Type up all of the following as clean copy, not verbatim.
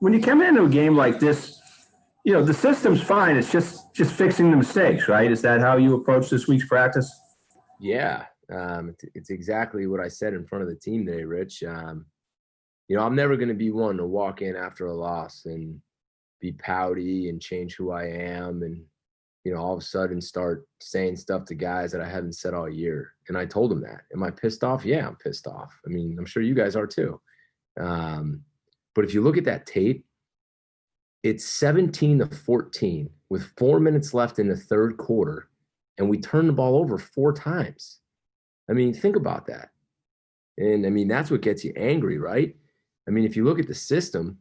when you come into a game like this, the system's fine. It's just fixing the mistakes, right? Is that how you approach this week's practice? Yeah, it's exactly what I said in front of the team today, Rich. I'm never going to be one to walk in after a loss and be pouty and change who I am and, all of a sudden start saying stuff to guys that I haven't said all year. And I told them that. Am I pissed off? Yeah, I'm pissed off. I mean, I'm sure you guys are too. But if you look at that tape, it's 17-14 with 4 minutes left in the third quarter, and we turned the ball over 4 times. I mean, think about that. And, I mean, that's what gets you angry, right? I mean, if you look at the system,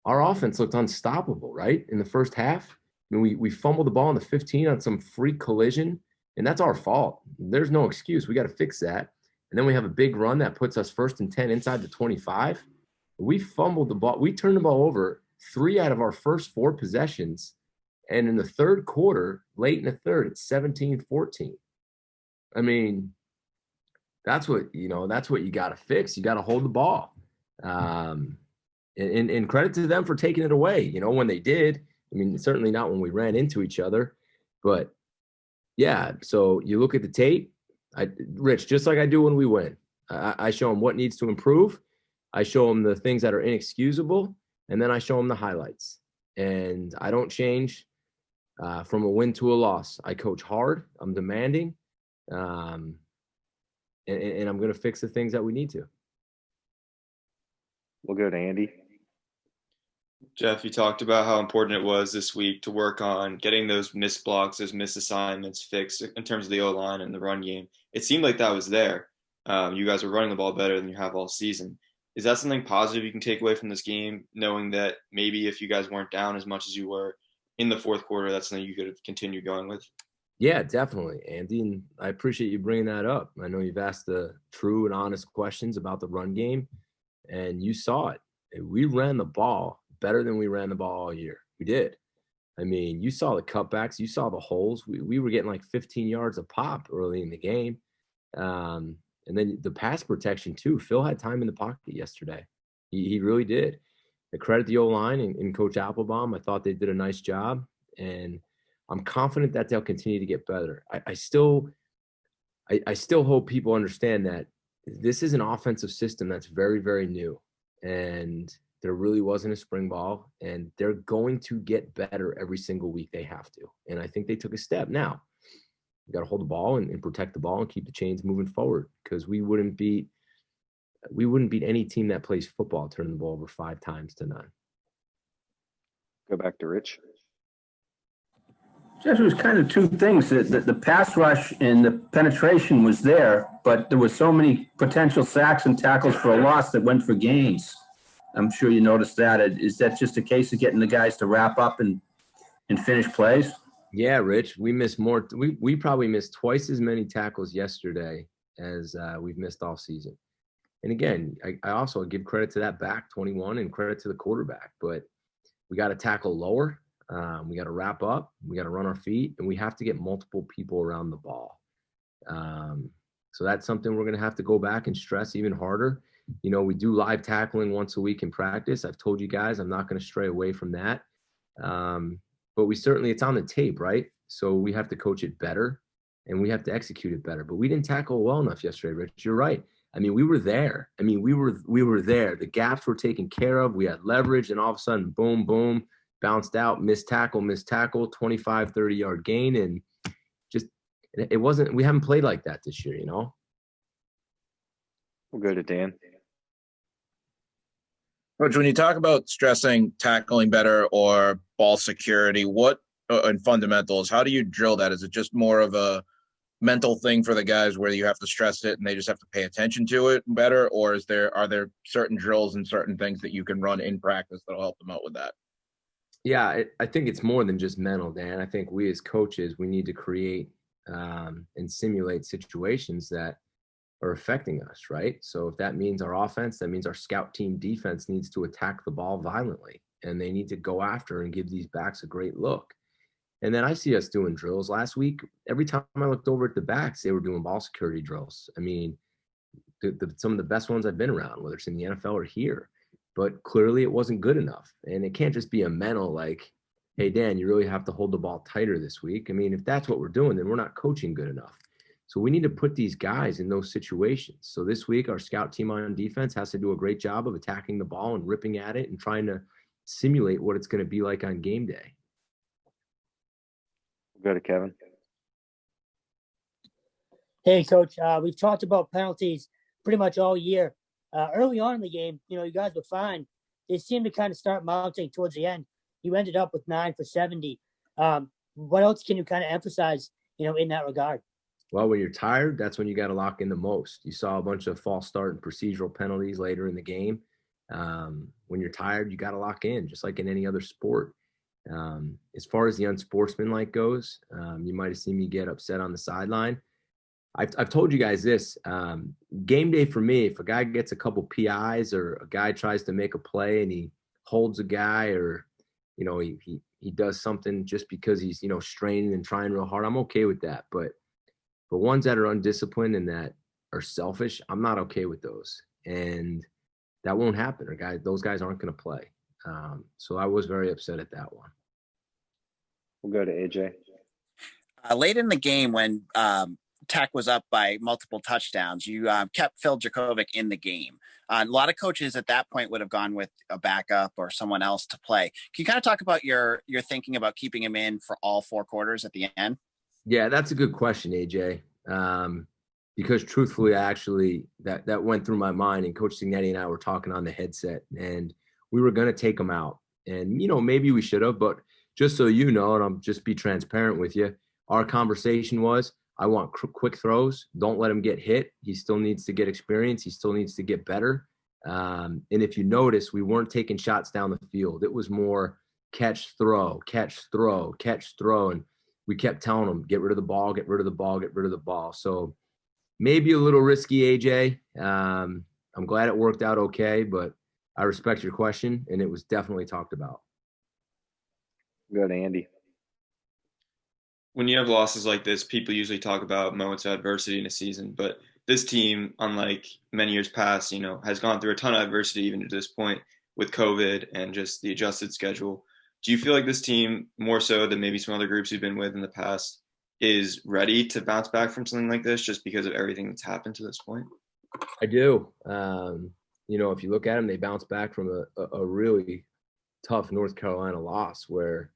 our offense looked unstoppable, right, in the first half. I mean, we fumbled the ball in the 15 on some freak collision, and that's our fault. There's no excuse. We got to fix that. And then we have a big run that puts us 1st and 10 inside the 25. We fumbled the ball. We turned the ball over 3 out of our first 4 possessions. And in the third quarter, late in the third, it's 17-14. I mean, that's what you got to fix. You got to hold the ball. And credit to them for taking it away, when they did. I mean, certainly not when we ran into each other. But, yeah, so you look at the tape. Rich, just like I do when we win, I show them what needs to improve. I show them the things that are inexcusable, and then I show them the highlights. And I don't change from a win to a loss. I coach hard. I'm demanding. And I'm going to fix the things that we need to. We'll go to Andy. Jeff, you talked about how important it was this week to work on getting those missed blocks, those missed assignments fixed in terms of the O-line and the run game. It seemed like that was there. You guys were running the ball better than you have all season. Is that something positive you can take away from this game, knowing that maybe if you guys weren't down as much as you were in the fourth quarter, that's something you could have continued going with? Yeah, definitely, Andy. And I appreciate you bringing that up. I know you've asked the true and honest questions about the run game, and you saw it. We ran the ball better than we ran the ball all year. We did. I mean, you saw the cutbacks. You saw the holes. We were getting like 15 yards a pop early in the game. And then the pass protection, too. Phil had time in the pocket yesterday. He really did. I credit the O-line and Coach Applebaum. I thought they did a nice job. And I'm confident that they'll continue to get better. I still hope people understand that this is an offensive system that's very, very new. And there really wasn't a spring ball. And they're going to get better every single week. They have to. And I think they took a step. Now, you got to hold the ball and protect the ball and keep the chains moving forward, because we wouldn't beat any team that plays football turning the ball over 5 times to none. Go back to Rich. Jeff, it was kind of 2 things. The pass rush and the penetration was there, but there were so many potential sacks and tackles for a loss that went for gains. I'm sure you noticed that. Is that just a case of getting the guys to wrap up and finish plays? Yeah, Rich, we missed more. We probably missed twice as many tackles yesterday as we've missed all season. And again, I also give credit to that back 21 and credit to the quarterback. But we got to tackle lower. We got to wrap up. We got to run our feet, and we have to get multiple people around the ball. So that's something we're going to have to go back and stress even harder. We do live tackling once a week in practice. I've told you guys I'm not going to stray away from that. But it's on the tape, right? So we have to coach it better, and we have to execute it better. But we didn't tackle well enough yesterday, Rich. You're right. I mean, we were there. We were there. The gaps were taken care of. We had leverage, and all of a sudden, boom, boom, bounced out, missed tackle, 25, 30-yard gain. And just it wasn't – we haven't played like that this year, We'll go to Dan. Coach, when you talk about stressing tackling better or ball security, and fundamentals, how do you drill that? Is it just more of a mental thing for the guys where you have to stress it and they just have to pay attention to it better? Or are there certain drills and certain things that you can run in practice that'll help them out with that? Yeah, I think it's more than just mental, Dan. I think we as coaches, we need to create and simulate situations that are affecting us, right? So if that means our offense, that means our scout team defense needs to attack the ball violently, and they need to go after and give these backs a great look. And then I see us doing drills. Last week, every time I looked over at the backs, they were doing ball security drills. I mean, some of the best ones I've been around, whether it's in the NFL or here. but clearly it wasn't good enough. And it can't just be a mental like, hey, Dan, you really have to hold the ball tighter this week. I mean, if that's what we're doing, then we're not coaching good enough. So we need to put these guys in those situations. So this week, our scout team on defense has to do a great job of attacking the ball and ripping at it and trying to simulate what it's going to be like on game day. Go to Kevin. Hey, Coach. We've talked about penalties pretty much all year. Early on in the game, you guys were fine. They seemed to kind of start mounting towards the end. You ended up with 9 for 70. What else can you kind of emphasize, in that regard? Well, when you're tired, that's when you got to lock in the most. You saw a bunch of false start and procedural penalties later in the game. When you're tired, you got to lock in, just like in any other sport. As far as the unsportsmanlike goes, you might have seen me get upset on the sideline. I've told you guys this. Game day for me, if a guy gets a couple PIs or a guy tries to make a play and he holds a guy or, he does something just because he's, straining and trying real hard, I'm okay with that. But ones that are undisciplined and that are selfish, I'm not okay with those. And that won't happen. Those guys aren't going to play. So I was very upset at that one. We'll go to AJ. Late in the game when Tech was up by multiple touchdowns, you kept Phil Djokovic in the game. A lot of coaches at that point would have gone with a backup or someone else to play. Can you kind of talk about your thinking about keeping him in for all 4 quarters at the end? Yeah, that's a good question, AJ. Because truthfully, actually, that went through my mind, and Coach Signetti and I were talking on the headset, and we were going to take him out. And, maybe we should have, but just so you know, and I'll just be transparent with you, our conversation was, I want quick throws. Don't let him get hit. He still needs to get experience. He still needs to get better. And if you notice, we weren't taking shots down the field. It was more catch, throw, catch, throw, catch, throw. And we kept telling him, get rid of the ball, get rid of the ball, get rid of the ball. So maybe a little risky, AJ. I'm glad it worked out okay, but I respect your question, and it was definitely talked about. Go to Andy. When you have losses like this, people usually talk about moments of adversity in a season, but this team, unlike many years past, has gone through a ton of adversity even to this point with COVID and just the adjusted schedule. Do you feel like this team, more so than maybe some other groups you've been with in the past, is ready to bounce back from something like this just because of everything that's happened to this point? I do. If you look at them, they bounced back from a really tough North Carolina loss where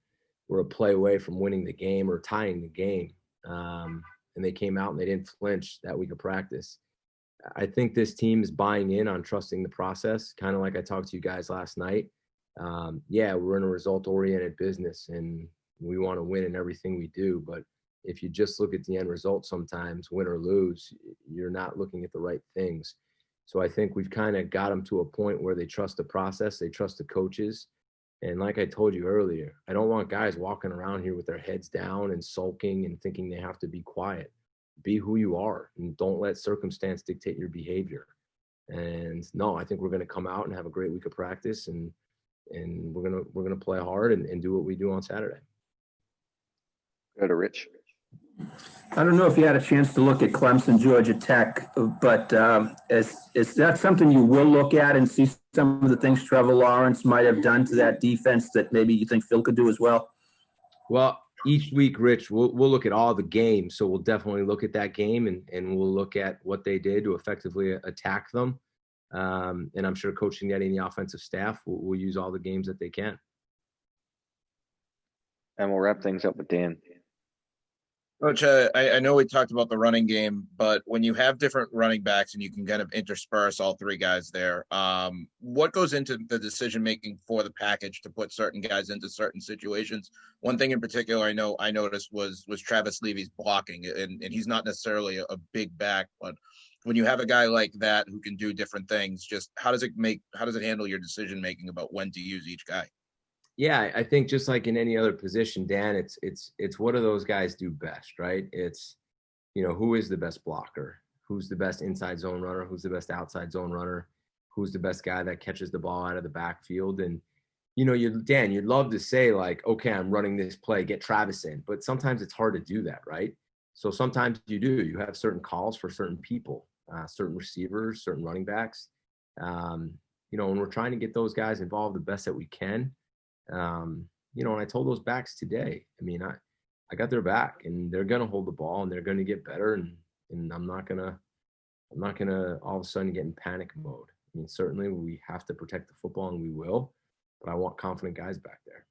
we're a play away from winning the game or tying the game. And they came out and they didn't flinch that week of practice. I think this team is buying in on trusting the process, kind of like I talked to you guys last night. We're in a result-oriented business and we want to win in everything we do. But if you just look at the end result sometimes, win or lose, you're not looking at the right things. So I think we've kind of got them to a point where they trust the process, they trust the coaches. And like I told you earlier, I don't want guys walking around here with their heads down and sulking and thinking they have to be quiet. Be who you are and don't let circumstance dictate your behavior. And no, I think we're going to come out and have a great week of practice and we're going to play hard and do what we do on Saturday. Go to Rich. I don't know if you had a chance to look at Clemson, Georgia Tech, but is that something you will look at and see some of the things Trevor Lawrence might have done to that defense that maybe you think Phil could do as well? Well, each week, Rich, we'll look at all the games. So we'll definitely look at that game and we'll look at what they did to effectively attack them. And I'm sure Coach Signetti and the offensive staff will use all the games that they can. And we'll wrap things up with Dan. Coach, I know we talked about the running game, but when you have different running backs and you can kind of intersperse all 3 guys there, what goes into the decision-making for the package to put certain guys into certain situations? One thing in particular I noticed was Travis Levy's blocking, and he's not necessarily a big back, but when you have a guy like that who can do different things, just how does it handle your decision-making about when to use each guy? Yeah, I think just like in any other position, Dan, it's what do those guys do best, right? It's, who is the best blocker? Who's the best inside zone runner? Who's the best outside zone runner? Who's the best guy that catches the ball out of the backfield? And, Dan, you'd love to say like, okay, I'm running this play, get Travis in. But sometimes it's hard to do that, right? So sometimes you do. You have certain calls for certain people, certain receivers, certain running backs. you know, and we're trying to get those guys involved the best that we can. You know, and I told those backs today, I mean, I got their back, and they're going to hold the ball, and they're going to get better. And I'm not going to all of a sudden get in panic mode. I mean, certainly we have to protect the football, and we will, but I want confident guys back there.